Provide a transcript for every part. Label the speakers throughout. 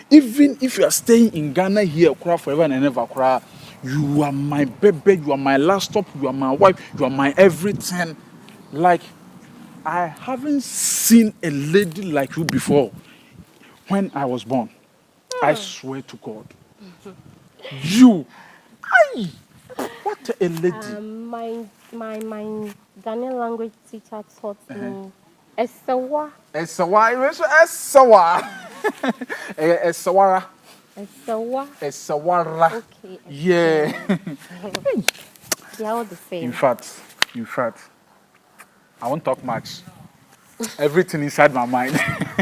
Speaker 1: Even if you are staying in Ghana here, forever and ever, you are my baby, you are my last stop, you are my wife, you are my everything. Like, I haven't seen a lady like you before when I was born. I swear to God. You, aye, what a lady.
Speaker 2: My Ghanaian language teacher taught me Esawa.
Speaker 1: Esawa, Esawa, Esawara,
Speaker 2: Esawa.
Speaker 1: Esawara.
Speaker 2: Okay.
Speaker 1: Yeah.
Speaker 2: They're all the
Speaker 1: In
Speaker 2: same.
Speaker 1: fact, I won't talk much. Everything inside my mind.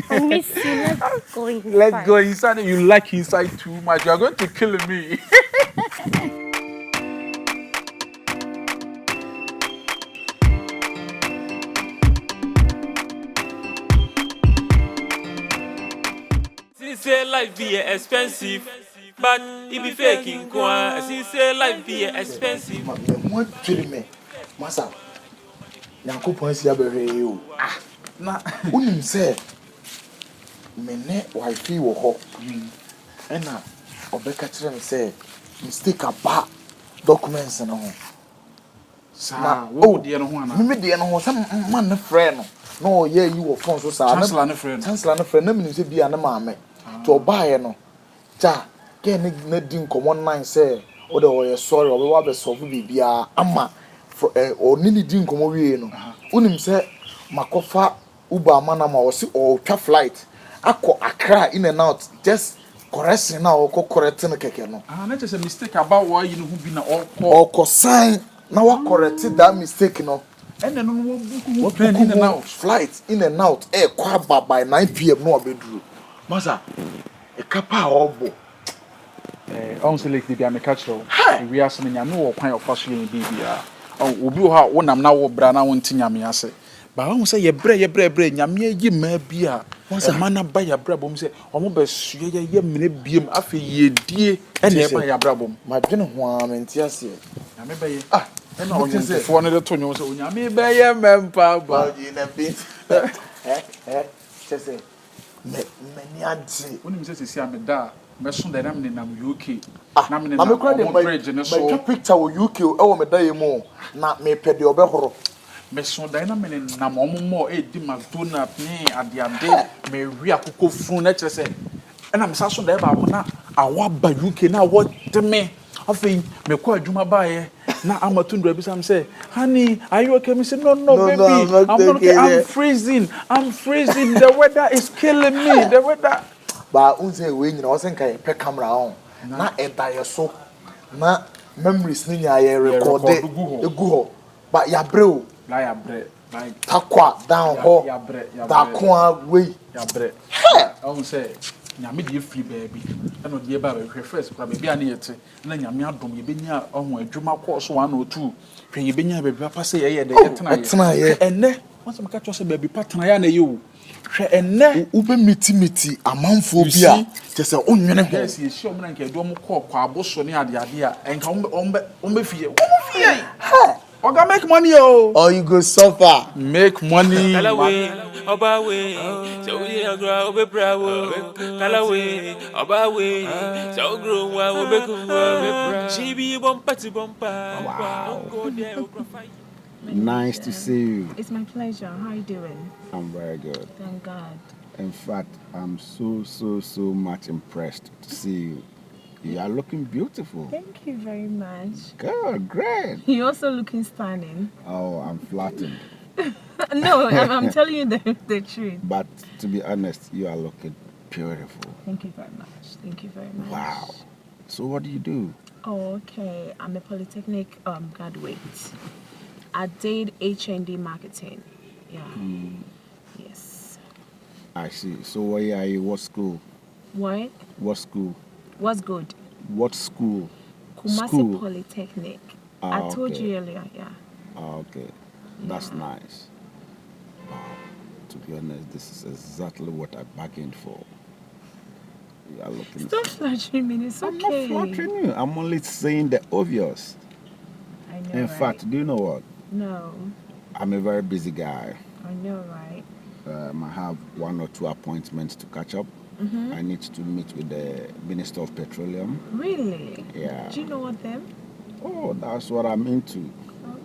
Speaker 2: I miss you. Let's go inside.
Speaker 1: Let's go inside. You like inside too much. You are going to kill me.
Speaker 3: See say life be expensive, but it be faking kwa. See say life be expensive.
Speaker 4: What treat me, Massa? Yankupon si abere o. Ah,
Speaker 1: Na,
Speaker 4: unim say me ne wife wo ho. Ena obeka kire me say mistake aba documents no ho.
Speaker 1: sa, wo de no ho ana.
Speaker 4: Me de no ho say man ne frɛ no. No ye you wo phone so sa.
Speaker 1: Chancellor ne friend.
Speaker 4: Chancellor ne frɛ na me say bia na maame. To obaye no. Ja, ke ne na di nkomo nine say o de o ye sorry o be wa be solve bibia ama o ni di nkomo wie no. Unim say makofa Uber amana ma o si o twa flight akọ Accra in and out just correction na o correct no keke no.
Speaker 1: Ah, na just a mistake about why you know who be na
Speaker 4: O sign na wa correct that mistake no.
Speaker 1: And then wo book plan in and out.
Speaker 4: Flight in and out kwa ba by 9 p.m. no obeduru. Masa e kapa obo.
Speaker 1: On say like the catch roll. We are some nyame wo kwan ofa so yen bibia. Obi wo ha wonam na wo bra na won ti nyame ase. Ba won say ye bre nyame yi ma bia. Masa mana ba ya bra bom say omo be sue ye mene biem afi ye die e na e ba ya bra bom.
Speaker 4: Ma dwene ho amenti ase.
Speaker 1: Nyame be ye. Ah, e na onye fo no de to nyo say nyame be ye mempa ba.
Speaker 4: You na bit. Chese. Me ni adi.
Speaker 1: Oni mi say sisi ameda. Meso da na me nam UK.
Speaker 4: Na me kura de bridge ne so. Me picture wo UK e wo me da ye mu na me pede obehoro.
Speaker 1: Meso da na me nam omomo e di McDonald ni ade me wi akoko fun na kire say. E na me sa so da ba ko na awa ba UK na wo de me. Afei me ko adwuma ba ye na amatundra bi sam say, "Honey, are you okay?" Me say, "No, baby. I'm not okay. I'm freezing. The weather is killing me. The weather."
Speaker 4: Ba unse we nyina wo sen kai pe camera on na e da ye so na memories ni nya ye record egu ho ba ya bre o
Speaker 1: la ya bre like
Speaker 4: takwa down ho
Speaker 1: ya bre
Speaker 4: da ko a we
Speaker 1: ya bre I say nyame de free baby e no de ba hwe first kwa baby ani yete na nyame adom ye benya ohun adwuma course 102 hwe ye benya baby papa say ye de yetena ye enne once me catch say baby partner ya na ye o hwe enne
Speaker 4: ube miti amanfo bia te se onwene ho
Speaker 1: yes ye shi omna nke do mo kwa aboso ne ade a enka ombe fie
Speaker 4: ha
Speaker 1: oga make money oh
Speaker 4: or you go suffer
Speaker 1: make money
Speaker 3: Kalawe, obawe, so we agra obe bravo. Kalawe, obawe, so grow wa obe kuwa. She be bumper to bumper. Wow. Go there,
Speaker 5: Nice to see you.
Speaker 6: It's my pleasure. How are you doing?
Speaker 5: I'm very good.
Speaker 6: Thank God.
Speaker 5: In fact, I'm so much impressed to see you. You are looking beautiful.
Speaker 6: Thank you very much.
Speaker 5: Good, great.
Speaker 6: You're also looking stunning.
Speaker 5: Oh, I'm flattered.
Speaker 6: No, I'm telling you the truth.
Speaker 5: But to be honest, you are looking beautiful.
Speaker 6: Thank you very much. Thank you very much.
Speaker 5: Wow. So what do you do?
Speaker 6: Oh, okay. I'm a Polytechnic graduate. I did HND marketing. Yeah. Yes.
Speaker 5: I see. So where are you? What school?
Speaker 6: What?
Speaker 5: What school?
Speaker 6: What's good?
Speaker 5: What school?
Speaker 6: Kumasi
Speaker 5: School.
Speaker 6: Polytechnic.
Speaker 5: Ah,
Speaker 6: I told
Speaker 5: okay.
Speaker 6: you earlier, yeah.
Speaker 5: Ah, okay. That's nice. Wow. To be honest, this is exactly what I bargained for. You are looking...
Speaker 6: Stop flattering me. It's
Speaker 5: I'm
Speaker 6: okay.
Speaker 5: not flattering you. I'm only saying the obvious.
Speaker 6: I know,
Speaker 5: In
Speaker 6: right?
Speaker 5: fact, do you know what?
Speaker 6: No.
Speaker 5: I'm a very busy guy.
Speaker 6: I know, right?
Speaker 5: I have 1 or 2 appointments to catch up. I need to meet with the Minister of Petroleum.
Speaker 6: Really?
Speaker 5: Yeah.
Speaker 6: Do you know what them?
Speaker 5: Oh, that's what I'm into.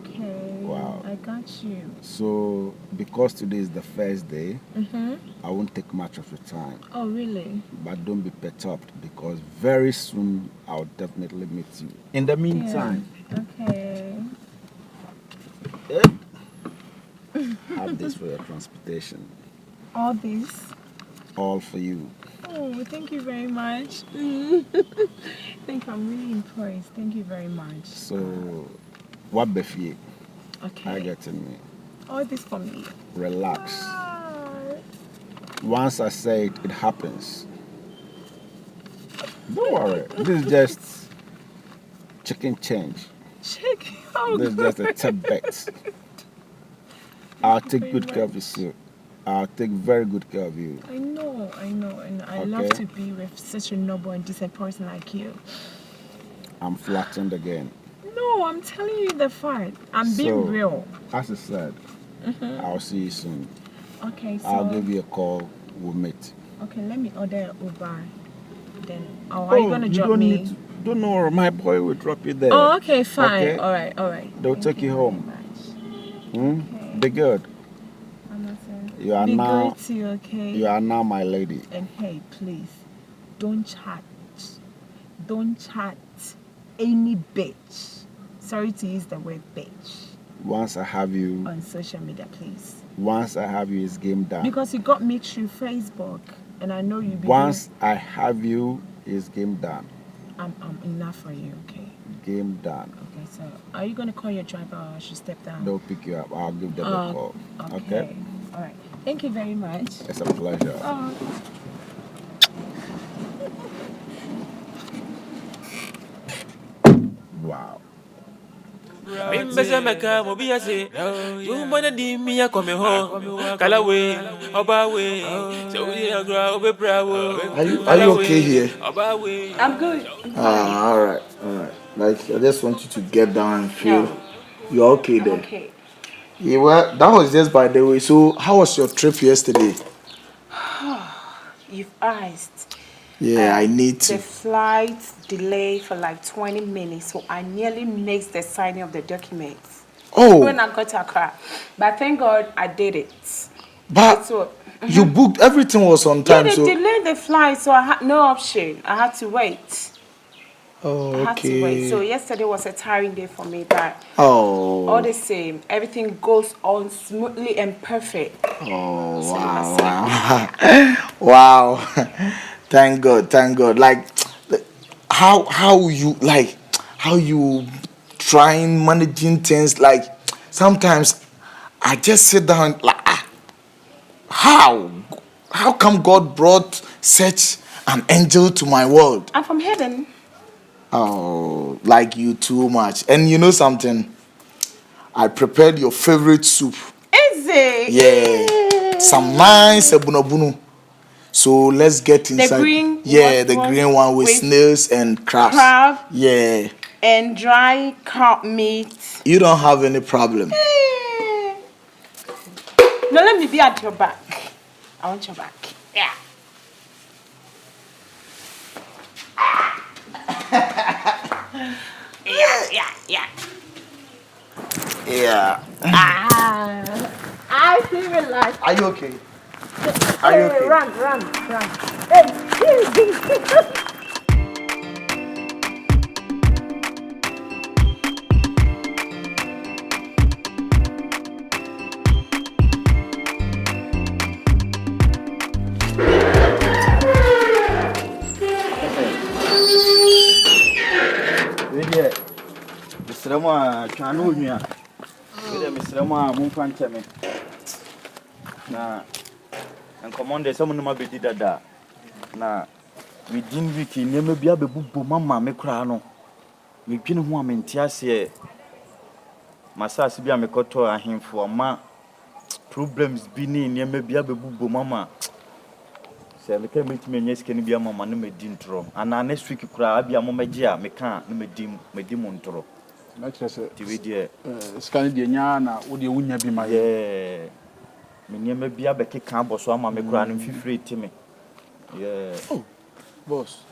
Speaker 6: Okay.
Speaker 5: Wow.
Speaker 6: I got you.
Speaker 5: So, because today is the first day,
Speaker 6: Mm-hmm.
Speaker 5: I won't take much of your time.
Speaker 6: Oh, really?
Speaker 5: But don't be perturbed because very soon I'll definitely meet you. In the meantime,
Speaker 6: Okay.
Speaker 5: have this for your transportation.
Speaker 6: All this.
Speaker 5: All for you.
Speaker 6: Oh, thank you very much. Think I'm really impressed. Thank you very much.
Speaker 5: So, what befie?
Speaker 6: Okay.
Speaker 5: I get in me.
Speaker 6: All this for me.
Speaker 5: Relax.
Speaker 6: Ah.
Speaker 5: Once I say it, it happens. Don't worry. This is just chicken change.
Speaker 6: Check. Oh,
Speaker 5: This is just a tip bet. I'll take good care of you soon. I'll take very good care of you.
Speaker 6: I know, and I love to be with such a noble and decent person like you.
Speaker 5: I'm flattened again.
Speaker 6: No, I'm telling you the fact. I'm being real.
Speaker 5: As I said, I'll see you soon.
Speaker 6: Okay, so
Speaker 5: I'll give you a call. We'll meet.
Speaker 6: Okay, let me order Uber. Then, are you gonna drop me?
Speaker 5: Don't worry, my boy will drop you there.
Speaker 6: Oh, okay, fine.
Speaker 5: Okay?
Speaker 6: All right.
Speaker 5: They'll take you home. Be good. You are
Speaker 6: Be
Speaker 5: now.
Speaker 6: good to you, okay?
Speaker 5: You are now my lady.
Speaker 6: And hey, please, don't chat any bitch. Sorry to use the word bitch.
Speaker 5: Once I have you
Speaker 6: on social media, please.
Speaker 5: Once I have you, it's game done.
Speaker 6: Because you got me through Facebook, and I know you.
Speaker 5: Once I have you, it's game done.
Speaker 6: I'm enough for you, okay?
Speaker 5: Game done.
Speaker 6: Okay, so are you gonna call your driver, or I should step down?
Speaker 5: They'll pick you up. I'll give them a call. Okay.
Speaker 6: All right. Thank you very much.
Speaker 5: It's a pleasure. Wow.
Speaker 3: Mimbeza meka mobiase Jumana di miya kome ho Kalawe Obawe Saudi agra obe bravo
Speaker 4: Are you okay here?
Speaker 3: Obawe
Speaker 2: I'm good.
Speaker 4: All right. Like I just want you to get down and feel you're okay there.
Speaker 2: Okay.
Speaker 4: Yeah, well, that was just by the way. So, how was your trip yesterday?
Speaker 2: You've asked.
Speaker 4: Yeah, I need to.
Speaker 2: The flight delayed for like 20 minutes, so I nearly missed the signing of the documents.
Speaker 4: Oh.
Speaker 2: When I got to Accra. But thank God I did it.
Speaker 4: But you booked, everything was on time.
Speaker 2: Yeah, they
Speaker 4: so
Speaker 2: delayed the flight, so I had no option. I had to wait.
Speaker 4: Oh,
Speaker 2: I had to wait. So yesterday was a tiring day for me, but all the same, everything goes on smoothly and perfect.
Speaker 4: Oh, so wow. Wow. Thank God. Like how you trying managing things, like sometimes I just sit down like how come God brought such an angel to my world?
Speaker 2: I'm from heaven.
Speaker 4: Oh, like you too much. And you know something? I prepared your favorite soup.
Speaker 2: Is it?
Speaker 4: Yeah. Some nice ebunobunu. So let's get inside.
Speaker 2: The green
Speaker 4: the green one with snails and crabs. Yeah.
Speaker 2: And dry cow meat.
Speaker 4: You don't have any problem.
Speaker 2: No, let me be at your back. I want your back. Yeah.
Speaker 4: Yeah.
Speaker 2: I feel relaxed.
Speaker 4: Are you okay? Are you okay?
Speaker 2: Run. Hey,
Speaker 7: Mistrama chanu nya. Ile mistrama mumfa nteme. Na enkomonde se munuma bedi dada. Na within week nyema bia bebubo mama me kra no. Me dwine ho amenti ase masase bia me koto ahemfo ma problems bi ni nyema bia bebubo mama. Se me ka metime nya sike ni bia mama no medi ntro. Ana next week kra bia mama gi a me ka no medi mu ntro.
Speaker 1: Na chese
Speaker 7: TV
Speaker 1: scan de nya na wo de wunya bi ma
Speaker 7: ye me nyema bia be keka aboso ama me kura no fifire ti me Yeah.
Speaker 1: Oh, boss.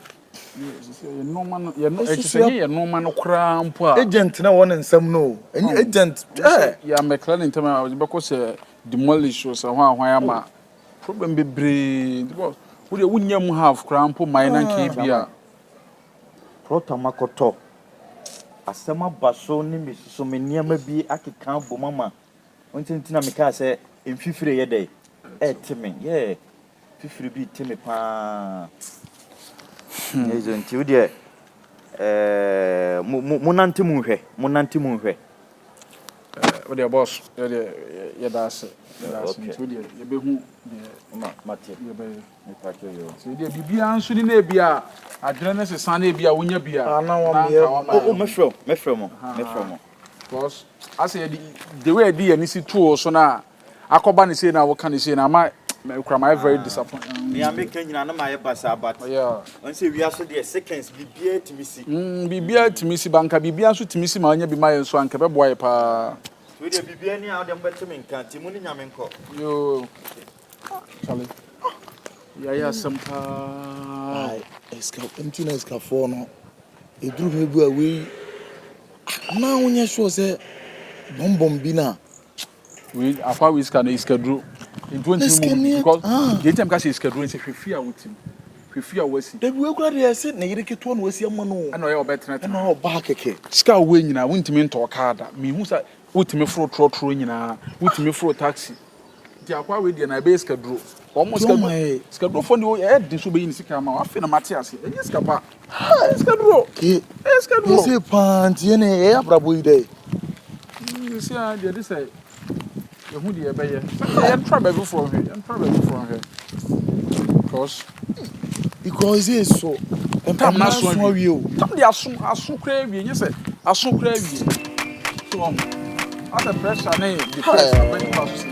Speaker 1: You no man, you no. It's say you no man cramp.
Speaker 4: Agent na one nsem no. Agent.
Speaker 1: Yeah, McLaren tell me I was because demolish or so why am I problem be brain. Boss, we wouldn't have cramp my na KBA.
Speaker 7: Protamakoto. Asema baso ni misiso me niam bi akeka bo mama. Ontintina me ka say emfifire ye dey. Timi. Yeah. Fifiri bi timi pa. Ezo nti wo de munante mu hwe.
Speaker 1: What the boss? Yeah, that's it. So you be who?
Speaker 7: Mate.
Speaker 1: You be.
Speaker 7: Me pa ke yo.
Speaker 1: So you be ansu ni na bia. Adrena se sane bia wonya bia.
Speaker 7: Oh, me frɛ mo.
Speaker 1: Boss, I say the way the any si tool so na akoba ni say na wo kan ni say na ma my very disappointed.
Speaker 7: Me make nyina na my basa but
Speaker 1: yeah.
Speaker 7: On say we are so the seconds bibia timisi.
Speaker 1: Bibia timisi banka bibia so timisi ma nya bi ma so anka be boy pa.
Speaker 7: We the bibia ni a dem betimi nkan timu ni nyame nko.
Speaker 1: Yo. Charlie. Yeah, sampa.
Speaker 4: Ai, eska empty eska for no. E duru me bu awe. Na wonya sure say bombom bi na.
Speaker 1: We afa we scan is schedule. In 20 minutes because the time kasi schedule say hwefia wutim. Hwefia wasi.
Speaker 4: Da bi kura dey say na yire keto no wasi amma no.
Speaker 1: Ana o betre.
Speaker 4: Na o ba keke.
Speaker 1: Ska we nyina wuntimi nto kada. Me hu sa wutimi fro trotro nyina. Wutimi fro taxi. Di akwa we dey na be schedule. Almost schedule for the dis so be in sika ma. Afi na Matias. E ska pa. Schedule. Schedule.
Speaker 4: You say pant ye na e abrabo ide.
Speaker 1: You see dey say you who the ebe here try baby from here
Speaker 4: because it is so
Speaker 1: tam na so wi o tam dey aso kra wi you say aso kra wi so at the pressure na the pressure when pass.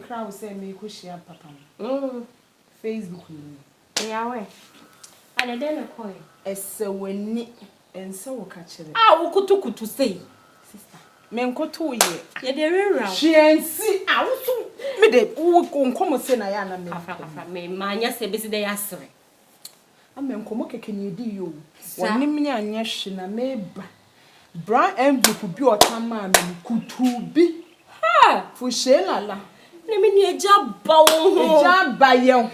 Speaker 2: Crowd say me ko share papa. Facebook ni.
Speaker 6: Yeah, we. And then a coin.
Speaker 2: Ese weni ense wo ka kire.
Speaker 6: Ah, wo kutu say.
Speaker 2: Sister. Me nkoto ye.
Speaker 6: Ye de rera.
Speaker 2: Hwensi. Ah, wo so me de wo nkomo se na ya na me.
Speaker 6: Afa me manya se besi de yasre.
Speaker 2: Ame nkomo keke ni edi yo. Woni me anya hwe na me ba. Brown envelope bi otama me kutu bi. Ha! Fu shelala.
Speaker 6: Ne me ni eja ba wo ho.
Speaker 2: Eja ba ye ho.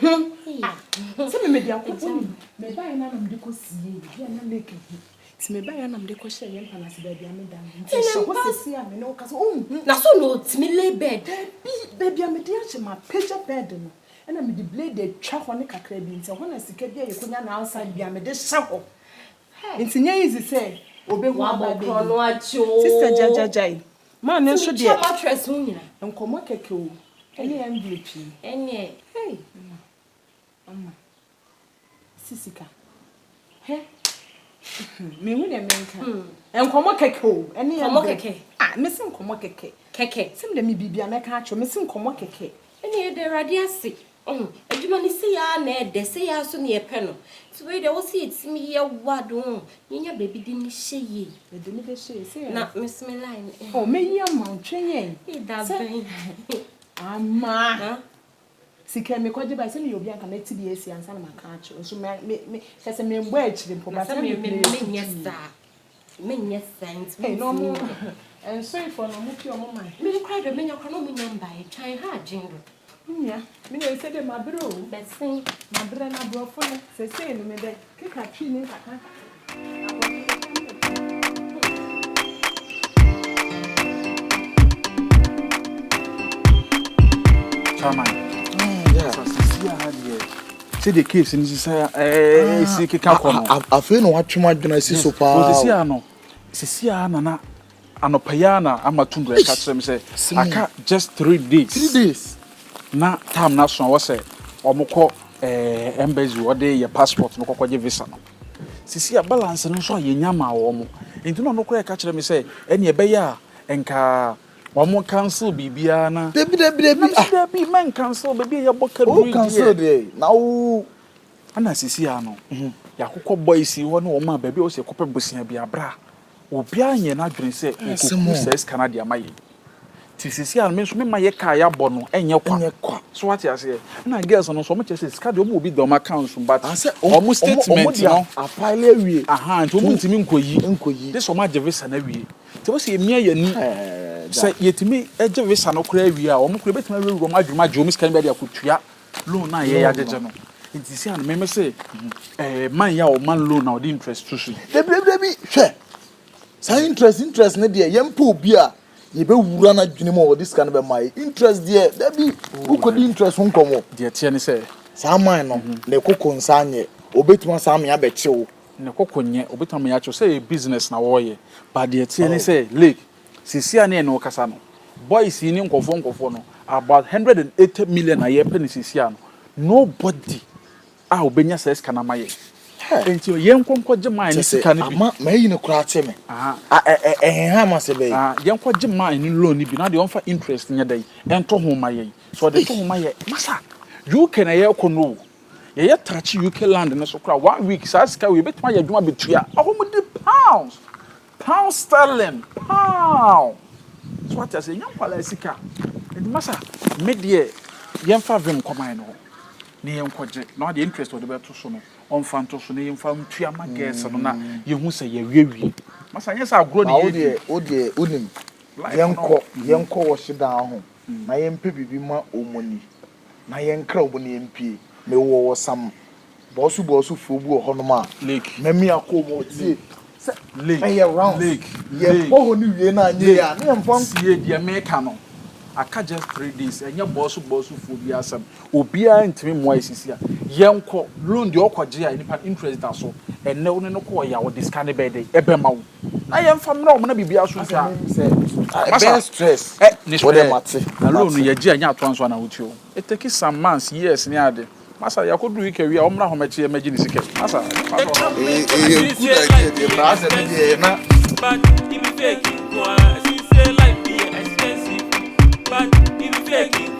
Speaker 2: Se me dia ko boni. Me ba ina na me de ko sie. Dia na make he. Se me ba ina na me de ko share yem pana se ba dia me dan. Nti so ko sisi a me no ka so.
Speaker 6: Na so no timi lay bed.
Speaker 2: Baby me dia che ma page bed no. Ena me di blade twa ho ne kakra bi nti ho na sika bia ye konya na outside bia me de hye ho. Nti nya easy say obehu ababe.
Speaker 6: No acho.
Speaker 2: Sister jajajai. Ma ne so de.
Speaker 6: Mattress hu nyina.
Speaker 2: Enkomo keke o. Ene MVP.
Speaker 6: Ene.
Speaker 2: Hey. Mama. Sisika. He. Me hu de menka. Enkomo keke o. Ene
Speaker 6: enkomo keke.
Speaker 2: Ah, me se enkomo keke.
Speaker 6: Keke.
Speaker 2: Sim de me bibia me ka acho, me se enkomo keke.
Speaker 6: Ene de radiase. Adwuma ni se ya na e de se ya so ne e pe no. So we de wo se etimi ye wado. Nyanya baby di ni hye.
Speaker 2: E de ni be hye se
Speaker 6: na miss me line.
Speaker 2: Oh, me yi amantwen
Speaker 6: e da ben.
Speaker 2: Ama. Sika me kwaje ba se me obi anka na ti bi esi ansa na maka acho. So me se me mbo achire mpo ba se me
Speaker 6: nyesa. Me nyesa ntimi.
Speaker 2: No mo. And sorry for no mo pi o mo man.
Speaker 6: Me cry do me nyakwa no mo nyamba e twan ha agendo.
Speaker 2: Nya, me no say de mabro.
Speaker 6: Besin,
Speaker 2: mabra na brofo no. Se no me de keka twi ni kaka.
Speaker 1: Chairman. See the case in this see keka kono.
Speaker 4: Afi no watwema dwena si so pa.
Speaker 1: Wo see ano. See ana na anopaya na amatundu e ka kire me say aka just 3 days.
Speaker 4: 3 days.
Speaker 1: na time na so wo say omukọ embassy wo de your passport no kokọ visa no sisi a balance no so yenya ma wo mo enti no kọ e ka kire me say ene e be ya enka omo cancel bibia na debi men cancel baby ya boka do
Speaker 4: cancel dey na wo
Speaker 1: ana sisi a no ya kokọ boys wo no ma baby o se kopẹ bosia bia bra obi anye na dwene se okuku ses Canada amaye ti sisi a me so me ma ye ka ya bọ no enye kwa so what ya say na girls no so mo che sika de omo obi do ma account so but omo statement no
Speaker 4: apile awie
Speaker 1: aha nti omo ntimi nkoyi this omo visa na wie ti wo se emia ya ni se yetimi eje visa no kura awie a omo kura betima awie omo adwuma je omo sika be de akotua loan na ye ya jeje no nti si an me say man ya o man loan na o di interest too so
Speaker 4: debi hwe sa interest ne de yempa obi a ye be wura na dwene mo this kind of my interest there debi who could interest nkomo
Speaker 1: de tie ne say
Speaker 4: sa man no le kokon sanye obetuma sa me abechewo
Speaker 1: ne kokonye obetuma ya cho say business na wo ye but de tie ne say lake sisi ane no kasa no boys ni nkofo no about 180 million a year penny sisi ano nobody obenya says kana maye enti yenkonko gema ni sika ni bi
Speaker 4: ama mayi ne kura che me ha ma se be
Speaker 1: yenko gema ni loan ni bi na de on fa interest nya dai ento ho maye so de to ho maye masa you can ye kono ye touch UK land na so kura 1 week sa sika we betuma ye dwuma betua ahomudi pound sterling pound so what I say yankwala sika enti masa me de yenfa vim komai no ne yenkoje na de interest de beto so no on fanto so ne yenfa ntua magese no na yehu se ye wiewie masa nyesa agro ne
Speaker 4: ye ode unim yenko wo shida ho na yempe bibi ma omoni na yenkra obo ne yempie me wo sam bosu fubu ho no ma memi akomo tie se lake round
Speaker 1: lake
Speaker 4: ye ho ni wie na anye ya ne yemfa
Speaker 1: sie de meka no aka just 3 days enye bosu fubu asam obia ntimi mo isisi a yenko loan de okoje a nipa interest da so enne wo ne no ko ya wo discount be dey ebe ma wo na yemfa mra wo na bibia so sa
Speaker 4: best stress
Speaker 1: what dem ate na loan ye gi anya ato anso na wotio it take some months years ni ade masa yakodu wike wi a omra homechi emagi ni sike masa
Speaker 4: good idea the brasa be na
Speaker 3: but if you fake it, say life be expensive. But if you fake it,